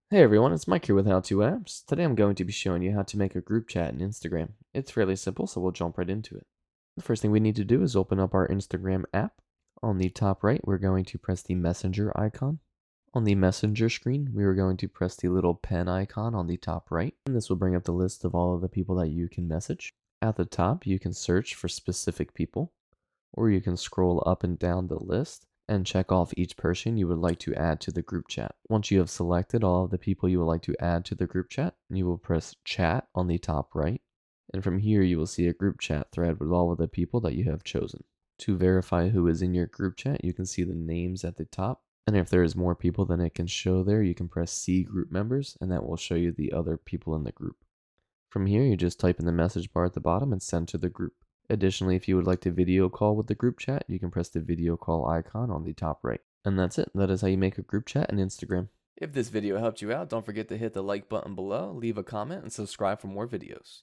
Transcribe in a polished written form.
Hey everyone, it's Mike here with How To Apps. Today I'm going to be showing you how to make a group chat in Instagram. It's fairly simple, so we'll jump right into it. The first thing we need to do is open up our Instagram app. On the top right, we're going to press the messenger icon. On the messenger screen, we are going to press the little pen icon on the top right, and this will bring up the list of all of the people that you can message. At the top, you can search for specific people, or you can scroll up and down the list and check off each person you would like to add to the group chat. Once you have selected all of the people you would like to add to the group chat, you will press chat on the top right, and from here you will see a group chat thread with all of the people that you have chosen. To verify who is in your group chat, you can see the names at the top, and if there is more people than it can show there, you can press see group members, and that will show you the other people in the group. From here, you just type in the message bar at the bottom and send to the group. Additionally, if you would like to video call with the group chat, you can press the video call icon on the top right. And that's it. That is how you make a group chat in Instagram. If this video helped you out, don't forget to hit the like button below, leave a comment, and subscribe for more videos.